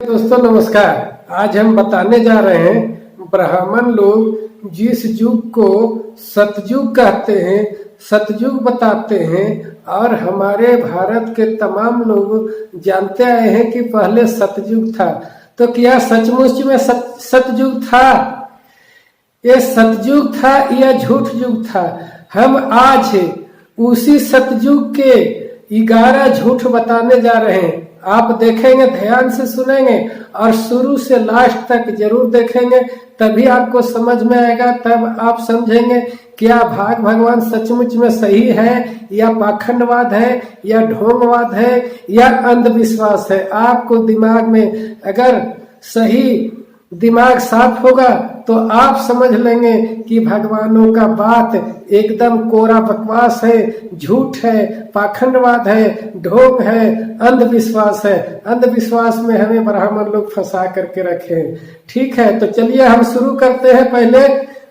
दोस्तों नमस्कार। आज हम बताने जा रहे हैं ब्राह्मण लोग जिस युग को सतयुग कहते हैं, सतयुग बताते हैं और हमारे भारत के तमाम लोग जानते आए हैं कि पहले सतयुग था। तो क्या सचमुच में सतयुग था? ये सतयुग था या झूठ युग था? हम आज उसी सतयुग के 11 झूठ बताने जा रहे हैं। आप देखेंगे, ध्यान से सुनेंगे और शुरू से लास्ट तक जरूर देखेंगे, तभी आपको समझ में आएगा। तब आप समझेंगे क्या भगवान सचमुच में सही है या पाखंडवाद है या ढोंगवाद है या अंधविश्वास है। आपको दिमाग में अगर सही दिमाग साफ होगा तो आप समझ लेंगे कि भगवानों का बात एकदम कोरा बकवास है, झूठ है, पाखंडवाद है, ढोंग है, अंधविश्वास है। अंधविश्वास में हमें ब्राह्मण लोग फंसा करके रखे हैं। ठीक है, तो चलिए हम शुरू करते हैं पहले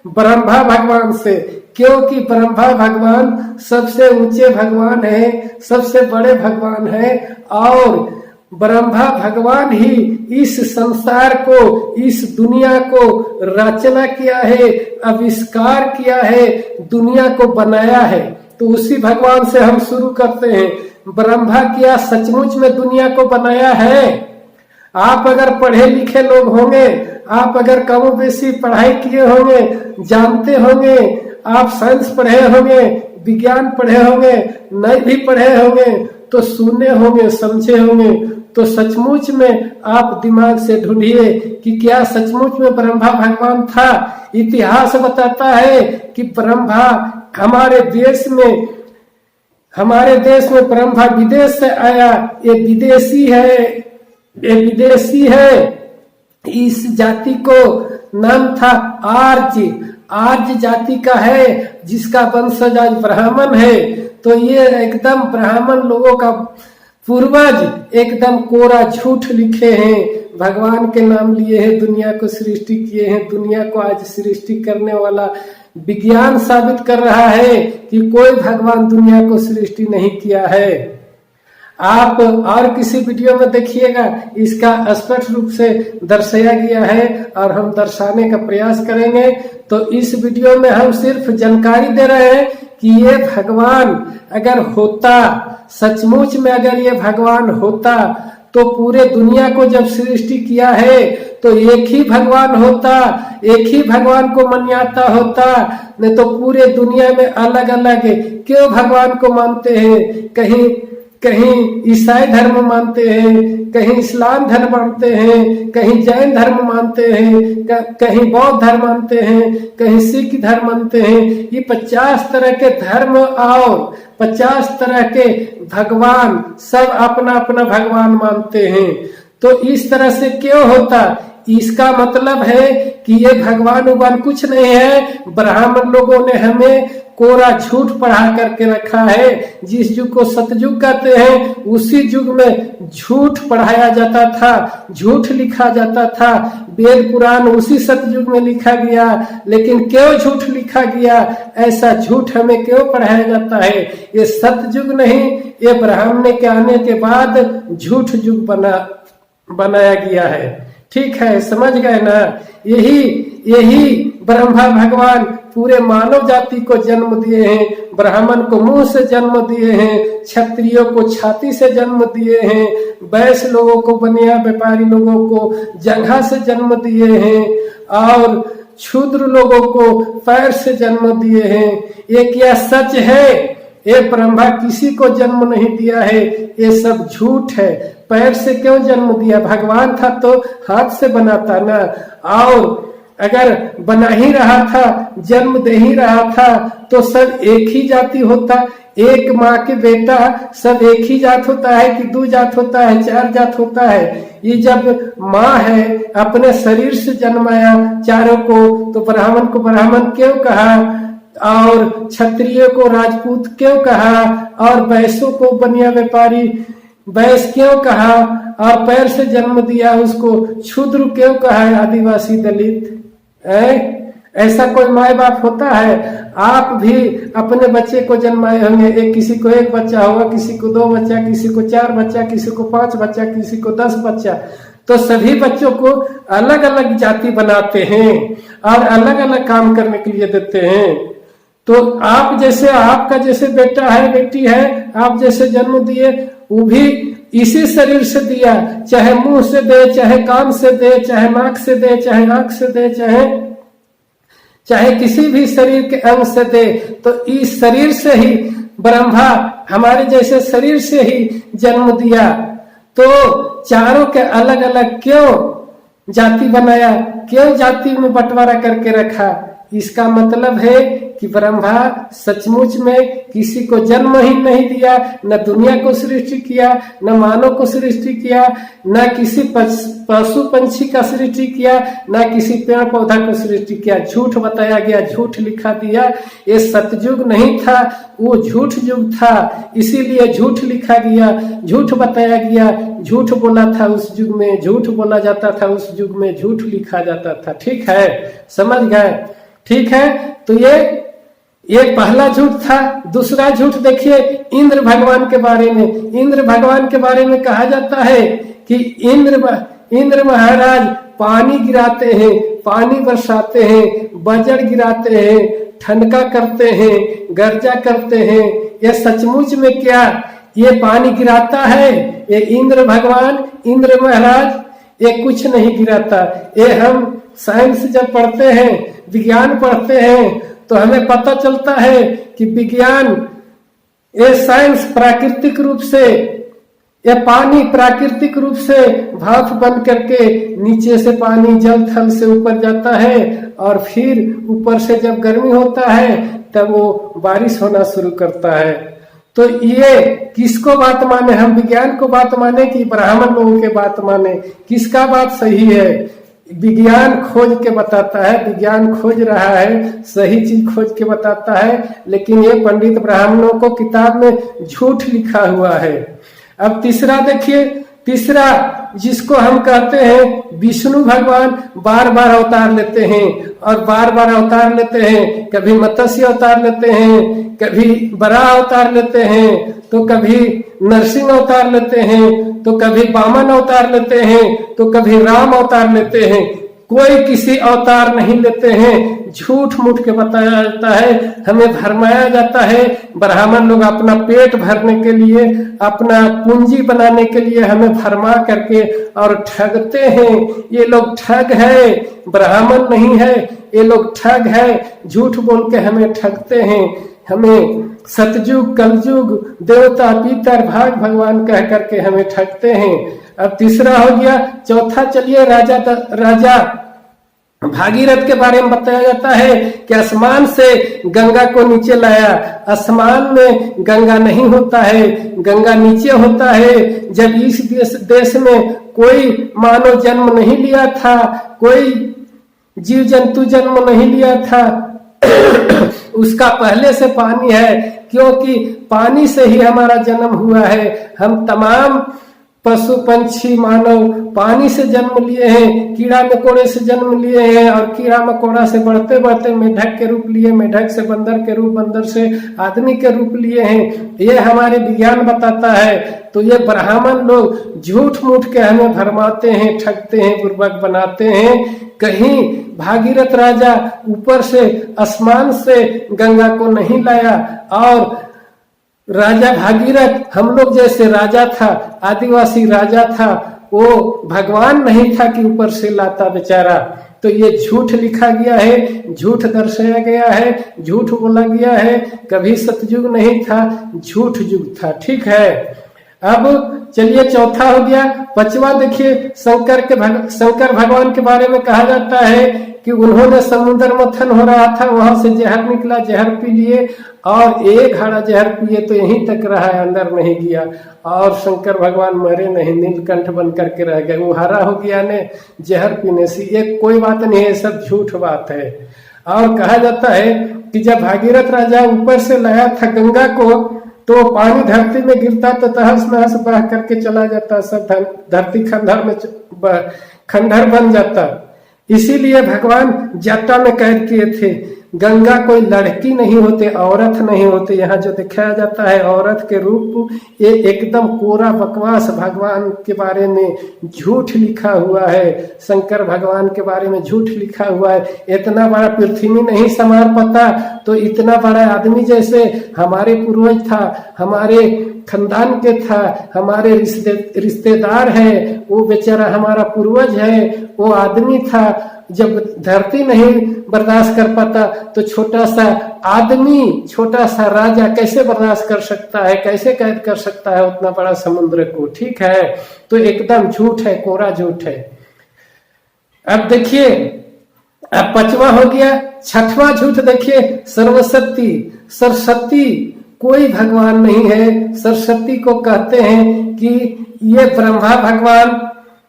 ब्रह्मा भगवान से, क्योंकि ब्रह्मा भगवान सबसे ऊंचे भगवान है, सबसे बड़े भगवान है और ब्रह्मा भगवान ही इस संसार को, इस दुनिया को रचना किया है, आविष्कार किया है, दुनिया को बनाया है। तो उसी भगवान से हम शुरू करते हैं। ब्रह्मा क्या सचमुच में दुनिया को बनाया है? आप अगर पढ़े लिखे लोग होंगे, आप अगर कम बेसी पढ़ाई किए होंगे, जानते होंगे, आप साइंस पढ़े होंगे, विज्ञान पढ़े होंगे, नहीं भी पढ़े होंगे तो सुने होंगे, समझे होंगे, तो सचमुच में आप दिमाग से ढूंढिए कि क्या सचमुच में ब्रह्मा भगवान था। इतिहास बताता है कि ब्रह्मा हमारे देश में ब्रह्मा विदेश से आया। ये विदेशी है। इस जाति को नाम था आर्य जाति का है, जिसका वंशज आज ब्राह्मण है। तो ये एकदम ब्राह्मण लोगों का पूर्वज एकदम कोरा झूठ लिखे हैं, भगवान के नाम लिए हैं, दुनिया को सृष्टि किए हैं। दुनिया को आज सृष्टि करने वाला विज्ञान साबित कर रहा है कि कोई भगवान दुनिया को सृष्टि नहीं किया है। आप और किसी वीडियो में देखिएगा, इसका स्पष्ट रूप से दर्शाया गया है और हम दर्शाने का प्रयास करेंगे। तो इस वीडियो में हम सिर्फ जानकारी दे रहे हैं कि ये भगवान अगर होता, सचमुच में अगर ये भगवान होता तो पूरे दुनिया को जब सृष्टि किया है तो एक ही भगवान होता, एक ही भगवान को मन्याता होता। नहीं तो पूरे दुनिया में अलग अलग क्यों भगवान को मानते हैं? कहीं ईसाई धर्म मानते हैं, कहीं इस्लाम धर्म मानते हैं, कहीं जैन धर्म मानते हैं, कहीं बौद्ध धर्म मानते हैं, कहीं सिख धर्म मानते हैं। ये 50 तरह के धर्म और 50 तरह के भगवान, सब अपना अपना भगवान मानते हैं। तो इस तरह से क्यों होता? इसका मतलब है कि ये भगवान उगवान कुछ नहीं है। ब्राह्मण लोगों ने हमें कोरा झूठ पढ़ा करके रखा है। जिस युग को सतयुग कहते हैं, उसी युग में झूठ पढ़ाया जाता था, झूठ लिखा जाता था। वेद पुराण उसी सतयुग में लिखा गया। लेकिन क्यों झूठ लिखा गया? ऐसा झूठ हमें क्यों पढ़ाया जाता है? ये सतयुग नहीं, ये ब्राह्मण के आने के बाद झूठ युग बनाया गया है। ठीक है, समझ गए ना? यही ब्रह्मा भगवान पूरे मानव जाति को जन्म दिए हैं। ब्राह्मण को मुंह से जन्म दिए हैं, क्षत्रियों को छाती से जन्म दिए हैं, वैश्य लोगों को, बनिया व्यापारी लोगों को जंघा से जन्म दिए हैं और क्षुद्र लोगों को पैर से जन्म दिए हैं। ये क्या सच है? ये ब्रह्मा किसी को जन्म नहीं दिया है, ये सब झूठ है। पैर से क्यों जन्म दिया? भगवान था तो हाथ से बनाता ना। और अगर बना ही रहा था, जन्म दे ही रहा था तो सब एक ही जाति होता। एक माँ के बेटा सब एक ही जात होता है कि 2 जात होता है, 4 जात होता है? ये जब माँ है अपने शरीर से जन्माया चारों को, तो ब्राह्मण को ब्राह्मण क्यों कहा और क्षत्रिय को राजपूत क्यों कहा और वैश्यों को बनिया व्यापारी वैश्य क्यों कहा और पैर से जन्म दिया उसको क्षुद्र क्यों कहा है? आदिवासी, दलित ऐसा कोई माँ बाप होता है? आप भी अपने बच्चे को जन्माए होंगे। किसी को 1 बच्चा होगा, किसी को 2 बच्चा, किसी को 4 बच्चा, किसी को 5 बच्चा, किसी को 10 बच्चा। तो सभी बच्चों को अलग अलग जाति बनाते हैं और अलग अलग काम करने के लिए देते हैं। तो आप जैसे, आपका जैसे बेटा है, बेटी है, आप जैसे जन्म दिए, वो भी इसी शरीर से दिया, चाहे मुंह से दे, चाहे कान से दे, चाहे नाक से दे, चाहे आंख से दे, चाहे किसी भी शरीर के अंग से दे। तो इस शरीर से ही ब्रह्मा हमारे जैसे शरीर से ही जन्म दिया। तो चारों के अलग अलग क्यों जाति बनाया, क्यों जाति में बंटवारा करके रखा? इसका मतलब है कि ब्रह्मा सचमुच में किसी को जन्म ही नहीं दिया, न दुनिया को सृष्टि किया, न मानव को सृष्टि किया, न किसी पशु पंछी का सृष्टि किया, न किसी पेड़ पौधा को सृष्टि किया। झूठ बताया गया, झूठ लिखा दिया। ये सतयुग नहीं था, वो झूठ युग था, इसीलिए झूठ लिखा गया, झूठ बताया गया, झूठ बोला था उस युग में, झूठ बोला जाता था उस युग में, झूठ लिखा जाता था। ठीक है, समझ गए? ठीक है, तो ये पहला झूठ था। दूसरा झूठ देखिए इंद्र भगवान के बारे में। इंद्र भगवान के बारे में कहा जाता है कि इंद्र महाराज पानी गिराते हैं, पानी बरसाते हैं, बजड़ गिराते हैं, ठनका करते हैं, गर्जा करते हैं। ये सचमुच में क्या ये पानी गिराता है? ये इंद्र भगवान, इंद्र महाराज ये कुछ नहीं गिराता। ये हम साइंस जब पढ़ते हैं, विज्ञान पढ़ते हैं, तो हमें पता चलता है कि विज्ञान, ये साइंस प्राकृतिक रूप से, ये पानी प्राकृतिक रूप से भाप बन करके नीचे से पानी जल थल से ऊपर जाता है और फिर ऊपर से जब गर्मी होता है तब वो बारिश होना शुरू करता है। तो ये किसको बात माने? हम विज्ञान को बात माने कि ब्राह्मण लोगों के बात माने? किसका बात सही है? विज्ञान खोज के बताता है, विज्ञान खोज रहा है, सही चीज खोज के बताता है, लेकिन ये पंडित ब्राह्मणों को किताब में झूठ लिखा हुआ है। अब तीसरा देखिए, तीसरा जिसको हम कहते हैं विष्णु भगवान बार बार अवतार लेते हैं और बार बार अवतार लेते हैं। कभी मत्स्य अवतार लेते हैं, कभी बराह अवतार लेते हैं, तो कभी नरसिंह अवतार लेते हैं, तो कभी वामन अवतार लेते हैं, तो कभी राम अवतार लेते हैं। कोई किसी अवतार नहीं लेते हैं, झूठ मूठ के बताया जाता है, हमें भरमाया जाता है। ब्राह्मण लोग अपना पेट भरने के लिए, अपना पूंजी बनाने के लिए हमें भरमा करके और ठगते हैं। ये लोग ठग है, ब्राह्मण नहीं है, ये लोग ठग है, झूठ बोल के हमें ठगते हैं। हमें सतयुग, कलयुग, देवता, पितर, भाग भगवान कह करके हमें ठगते हैं। अब तीसरा हो गया। चौथा चलिए राजा भागीरथ के बारे में बताया जाता है कि आसमान से गंगा को नीचे लाया। आसमान में गंगा नहीं होता है, गंगा नीचे होता है। जब इस देश में कोई मानव जन्म नहीं लिया था, कोई जीव जंतु जन्म नहीं लिया था, उसका पहले से पानी है, क्योंकि पानी से ही हमारा जन्म हुआ है। हम तमाम पशु पंछी मानव पानी से जन्म लिए हैं, कीड़ा मकोड़े से जन्म लिए हैं और कीड़ा मकोड़ा से बढ़ते बढ़ते मेढक के रूप लिए, मेढक से बंदर के रूप, बंदर से आदमी के रूप लिए हैं। ये हमारे विज्ञान बताता है। तो ये ब्राह्मण लोग झूठ मूठ के हमें भरमाते हैं, ठगते हैं, बुर्बक बनाते हैं। कहीं भागीरथ राजा ऊपर से आसमान से गंगा को नहीं लाया और राजा भागीरथ हम लोग जैसे राजा था, आदिवासी राजा था, वो भगवान नहीं था कि ऊपर से लाता बेचारा। तो ये झूठ लिखा गया है, झूठ दर्शाया गया है, झूठ बोला गया है। कभी सतयुग नहीं था, झूठ युग था। ठीक है, अब चलिए चौथा हो गया। पांचवा देखिए, शंकर भगवान के बारे में कहा जाता है कि उन्होंने समुद्र मंथन हो रहा था, वहां से जहर निकला, जहर पी लिए और एक घड़ा जहर पिए तो यहीं तक रहा है, अंदर नहीं गया। और शंकर भगवान मरे नहीं, नीलकंठ बन करके रह गए। वो हरा हो गया ने जहर पीने से। ये कोई बात नहीं है, सब झूठ बात है। और कहा जाता है कि जब भागीरथ राजा ऊपर से लाया था गंगा को, तो पानी धरती में गिरता तो तहस नहस बह करके चला जाता, सब धरती खंडहर बन जाता। इसीलिए भगवान जटा में कैद किए थे। गंगा कोई लड़की नहीं होते, औरत नहीं होते। यहाँ जो दिखाया जाता है औरत के रूप, ये एकदम कोरा बकवास। भगवान के बारे में झूठ लिखा हुआ है, शंकर भगवान के बारे में झूठ लिखा हुआ है। इतना बड़ा पृथ्वी नहीं संभाल पाता, तो इतना बड़ा आदमी जैसे हमारे पूर्वज था, हमारे खानदान के था, हमारे रिश्तेदार है, वो बेचारा हमारा पूर्वज है, वो आदमी था। जब धरती नहीं बर्दाश्त कर पाता तो छोटा सा आदमी, छोटा सा राजा कैसे बर्दाश्त कर सकता है, कैसे कैद कर सकता है उतना बड़ा समुद्र को। ठीक है, तो एकदम झूठ है, कोरा झूठ है। अब देखिए, अब 5वां हो गया। 6वां झूठ देखिए, सरस्वती। सरस्वती कोई भगवान नहीं है। सरस्वती को कहते हैं कि ये ब्रह्मा भगवान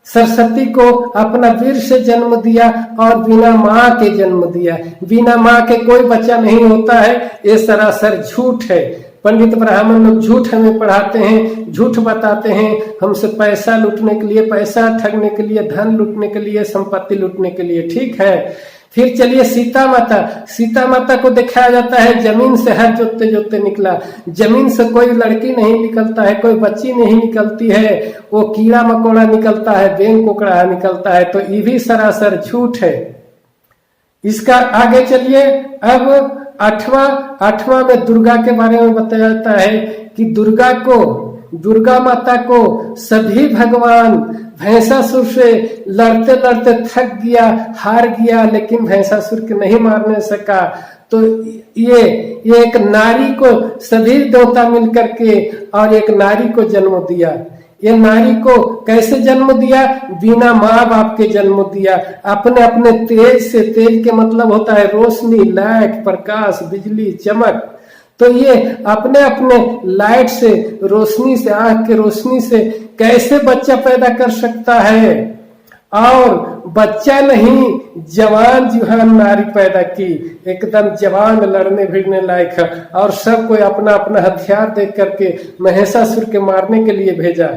सरस्वती को अपना वीर से जन्म दिया और बिना माँ के जन्म दिया। बिना माँ के कोई बच्चा नहीं होता है, ये सरासर झूठ है। पंडित ब्राह्मण लोग झूठ हमें पढ़ाते हैं, झूठ बताते हैं, हमसे पैसा लूटने के लिए, पैसा ठगने के लिए, धन लूटने के लिए, संपत्ति लूटने के लिए। ठीक है, फिर चलिए सीता माता। सीता माता को दिखाया जाता है जमीन से हर जोतते जोतते निकला। जमीन से कोई लड़की नहीं निकलता है, कोई बच्ची नहीं निकलती है, वो कीड़ा मकोड़ा निकलता है, बेंग कोकड़ा निकलता है। तो ये भी सरासर झूठ है। इसका आगे चलिए। अब 8वां में दुर्गा के बारे में बताया जाता है कि दुर्गा माता को सभी भगवान भैंसासुर से लड़ते लड़ते थक गया, हार गया, लेकिन भैंसासुर के नहीं मारने सका। तो ये एक नारी को सभी देवता मिलकर के और एक नारी को जन्म दिया। ये नारी को कैसे जन्म दिया? बिना माँ बाप के जन्म दिया, अपने अपने तेज से। तेज के मतलब होता है रोशनी, लाइट, प्रकाश, बिजली, चमक। तो ये अपने अपने लाइट से, रोशनी से, आंख के रोशनी से कैसे बच्चा पैदा कर सकता है? और बच्चा नहीं, जवान जुहान नारी पैदा की, एकदम जवान, लड़ने भिड़ने लायक है। और सब कोई अपना अपना हथियार देख करके महिषासुर के मारने के लिए भेजा।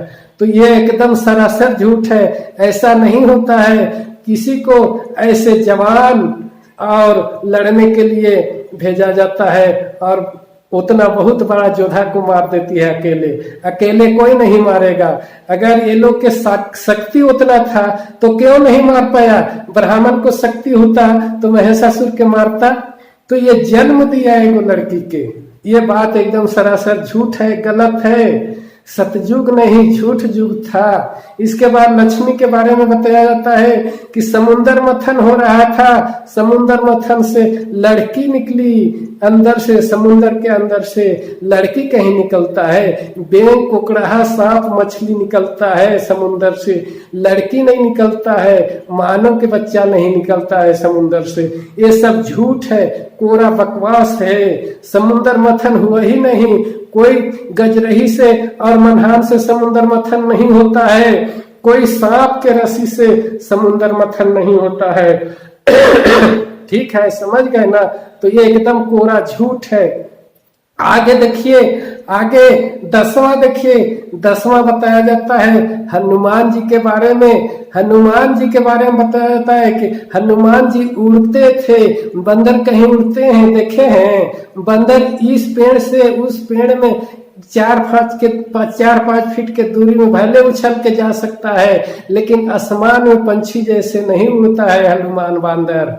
तो ये एकदम सरासर झूठ है, ऐसा नहीं होता है। किसी को ऐसे जवान और लड़ने के लिए भेजा जाता है और उतना बहुत बड़ा योद्धा को मार देती है अकेले। अकेले कोई नहीं मारेगा। अगर ये लोग के शक्ति उतना था तो क्यों नहीं मार पाया? ब्राह्मण को शक्ति होता तो महिषासुर के मारता। तो ये जन्म दिया है वो लड़की के। ये बात एकदम सरासर झूठ है, गलत है। सतयुग नहीं, झूठ युग था। इसके बाद लक्ष्मी के बारे में बताया जाता है कि समुद्र मंथन हो रहा था। समुद्र मंथन से लड़की निकली अंदर से, समुद्र के अंदर से लड़की कहीं निकलता है। बेंग, कुकड़ा, सांप, मछली निकलता है समुद्र से, लड़की नहीं निकलता है। मानव के बच्चा नहीं निकलता है समुद्र से। ये सब झूठ है, कोरा बकवास है। समुद्र मंथन हुआ ही नहीं। कोई गजरही से और मनहान से समुद्र मंथन नहीं होता है। कोई सांप के रस्सी से समुद्र मंथन नहीं होता है। ठीक है, समझ गए ना? तो ये एकदम कोरा झूठ है। आगे देखिए, आगे 10वां देखिए। 10वां बताया जाता है हनुमान जी के बारे में। हनुमान जी के बारे में बताया जाता है कि हनुमान जी उड़ते थे। बंदर कहीं उड़ते हैं देखे हैं? बंदर इस पेड़ से उस पेड़ में 4-5 फीट के दूरी में भले उछल के जा सकता है, लेकिन आसमान में पंछी जैसे नहीं उड़ता है हनुमान बंदर।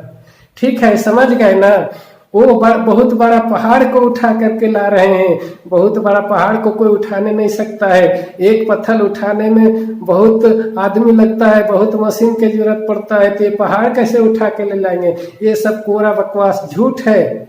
ठीक है, समझ गए ना? वो बहुत बड़ा पहाड़ को उठा करके ला रहे हैं। बहुत बड़ा पहाड़ को कोई उठाने नहीं सकता है। एक पत्थर उठाने में बहुत आदमी लगता है, बहुत मशीन की जरूरत पड़ता है। तो ये पहाड़ कैसे उठा के ले लाएंगे? ये सब कोरा बकवास झूठ है।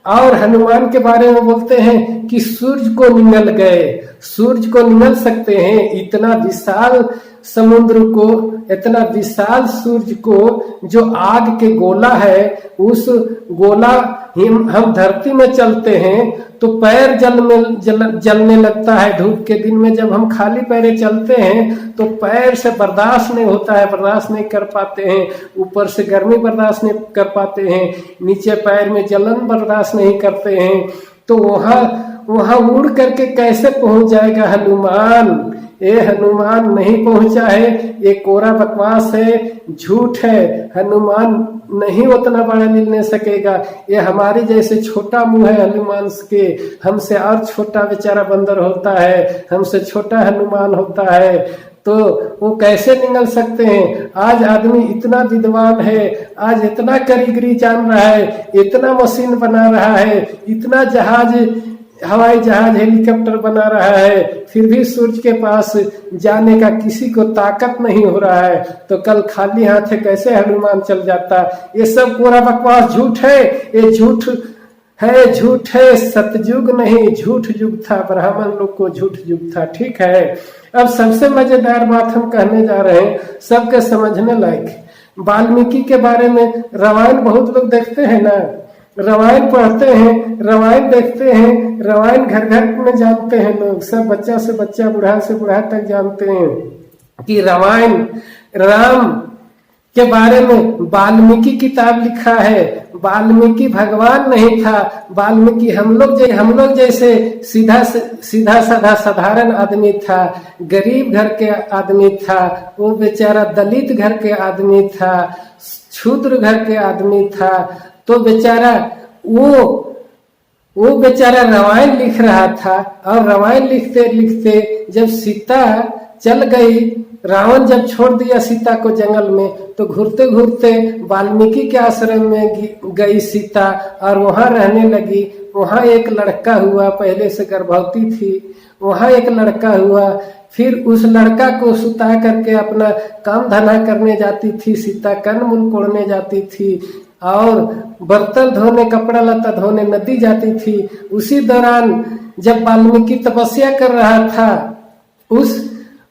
और हनुमान के बारे में बोलते हैं कि सूरज को निगल गए। सूरज को निगल सकते हैं? इतना विशाल समुद्र को, इतना विशाल सूरज को, जो आग के गोला है, उस गोला हम धरती में चलते हैं तो पैर जलने लगता है। धूप के दिन में जब हम खाली पैरे चलते हैं तो पैर से बर्दाश्त नहीं होता है, बर्दाश्त नहीं कर पाते हैं। ऊपर से गर्मी बर्दाश्त नहीं कर पाते हैं, नीचे पैर में जलन बर्दाश्त नहीं करते हैं। तो वहां उड़ करके कैसे पहुंच जाएगा हनुमान? ये हनुमान नहीं पहुंचा है, ये कोरा बकवास है, झूठ है। हनुमान नहीं उतना बड़ा मिलने सकेगा, ये हमारे जैसे छोटा मुंह है हनुमान के, हमसे और छोटा बेचारा बंदर होता है, हमसे छोटा हनुमान होता है, तो वो कैसे निगल सकते हैं। आज आदमी इतना विद्वान है, आज इतना कारीगरी जान रहा है, इतना मशीन बना रहा है, इतना जहाज, हवाई जहाज, हेलीकॉप्टर बना रहा है, फिर भी सूरज के पास जाने का किसी को ताकत नहीं हो रहा है, तो कल खाली हाथ कैसे हनुमान चल जाता। ये सब पूरा बकवास झूठ है, ये झूठ है, झूठ है, सतयुग नहीं झूठ युग था, ब्राह्मण लोग को झूठ युग था। ठीक है, अब सबसे मजेदार बात हम कहने जा रहे हैं, सबके समझने लायक। वाल्मीकि के बारे में रामायण बहुत लोग देखते हैं ना, रामायण पढ़ते हैं, रामायण देखते हैं, रामायण घर घर में जानते हैं लोग, सब बच्चा से बच्चा, बूढ़ा से बूढ़ा तक जानते हैं कि रामायण, राम के बारे में वाल्मीकि किताब लिखा है। वाल्मीकि भगवान नहीं था, वाल्मीकि हम लोग जैसे सीधा साधा साधारण आदमी था, गरीब घर के आदमी था, वो बेचारा दलित घर के आदमी था, क्षुद्र घर के आदमी था, तो बेचारा वो बेचारा रामायण लिख रहा था। और रामायण लिखते लिखते जब सीता चल गई, रावण जब छोड़ दिया सीता को जंगल में, तो घूरते घूरते वाल्मीकि के आश्रम में गई सीता और वहां रहने लगी। वहां एक लड़का हुआ, पहले से गर्भवती थी, वहां एक लड़का हुआ, फिर उस लड़का को सुता करके अपना काम धंधा करने जाती थी सीता, कंदमूल कोड़ने जाती थी और बर्तन धोने, कपड़ा लत्ता धोने नदी जाती थी। उसी दौरान जब वाल्मीकि तपस्या कर रहा था,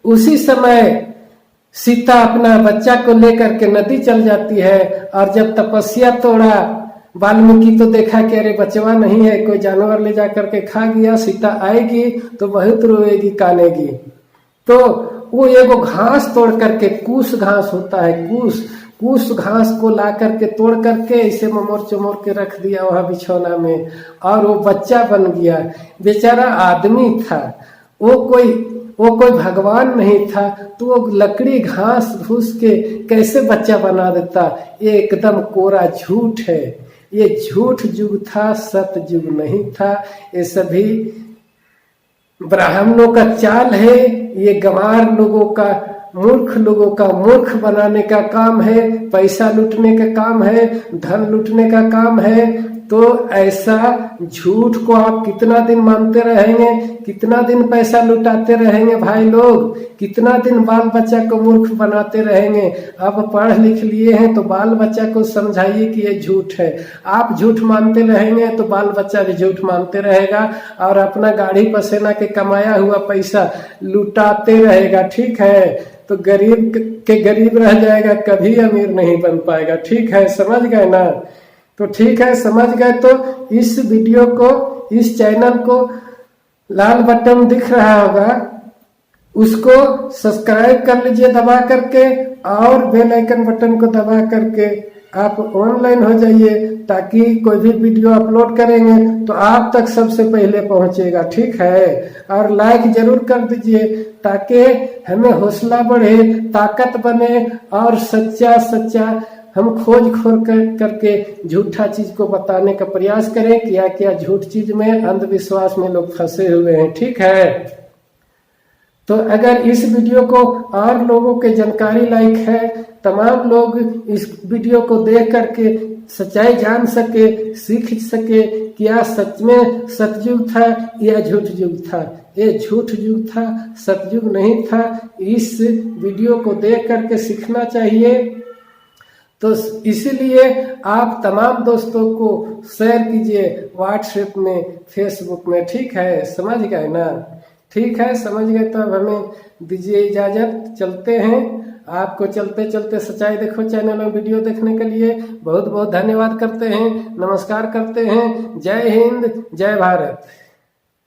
उसी समय सीता अपना बच्चा को लेकर के नदी चल जाती है। और जब तपस्या तोड़ा वाल्मीकि तो देखा कि अरे बचवा नहीं है, कोई जानवर ले जाकर के खा गया, सीता आएगी तो बहुत रोएगी, कानेगी। तो वो एगो घास तोड़ करके, कूस घास होता है, कूस घास को ला करके तोड़ करके ऐसे ममोर चमोर के रख दिया वहां बिछौना में, और वो बच्चा बन गया। बेचारा आदमी था, वो कोई भगवान नहीं था, तो वो लकड़ी घास घूस के कैसे बच्चा बना देता। ये एकदम कोरा झूठ है, ये झूठ युग था, सत युग नहीं था। ये सभी ब्राह्मणों का चाल है, ये गंवार लोगों का, मूर्ख लोगों का मूर्ख बनाने का काम है, पैसा लूटने का काम है, धन लूटने का काम है। तो ऐसा झूठ को आप कितना दिन मानते रहेंगे, कितना दिन पैसा लुटाते रहेंगे भाई लोग, कितना दिन बाल बच्चा को मूर्ख बनाते रहेंगे। अब पढ़ लिख लिए हैं तो बाल बच्चा को समझाइए कि ये झूठ है। आप झूठ मानते रहेंगे तो बाल बच्चा भी झूठ मानते रहेगा और अपना गाड़ी पसीना के कमाया हुआ पैसा लुटाते रहेगा। ठीक है, तो गरीब के गरीब रह जाएगा, कभी अमीर नहीं बन पाएगा। ठीक है, समझ गए ना? तो ठीक है, समझ गए तो इस वीडियो को, इस चैनल को लाल बटन दिख रहा होगा, उसको सब्सक्राइब कर लीजिए दबा करके, और बेल आइकन बटन को दबा करके आप ऑनलाइन हो जाइए, ताकि कोई भी वीडियो अपलोड करेंगे तो आप तक सबसे पहले पहुंचेगा। ठीक है, और लाइक जरूर कर दीजिए ताकि हमें हौसला बढ़े, ताकत बने, और सच्चा हम खोज करके झूठा चीज को बताने का प्रयास करें। क्या झूठ चीज में, अंधविश्वास में लोग फंसे हुए हैं। ठीक है, तो अगर इस वीडियो को और लोगों के जानकारी लायक है, तमाम लोग इस वीडियो को देख करके सच्चाई जान सके, सीख सके, क्या सच में सतयुग था या झूठ युग था। ये झूठ युग था, सतयुग नहीं था। इस वीडियो को देख करके सीखना चाहिए। तो इसीलिए आप तमाम दोस्तों को शेयर कीजिए व्हाट्सएप में, फेसबुक में। ठीक है, समझ गए ना? ठीक है, समझ गए तो अब हमें दीजिए इजाजत, चलते हैं। आपको चलते चलते सच्चाई देखो चैनल में वीडियो देखने के लिए बहुत बहुत धन्यवाद करते हैं, नमस्कार करते हैं। जय हिंद, जय भारत।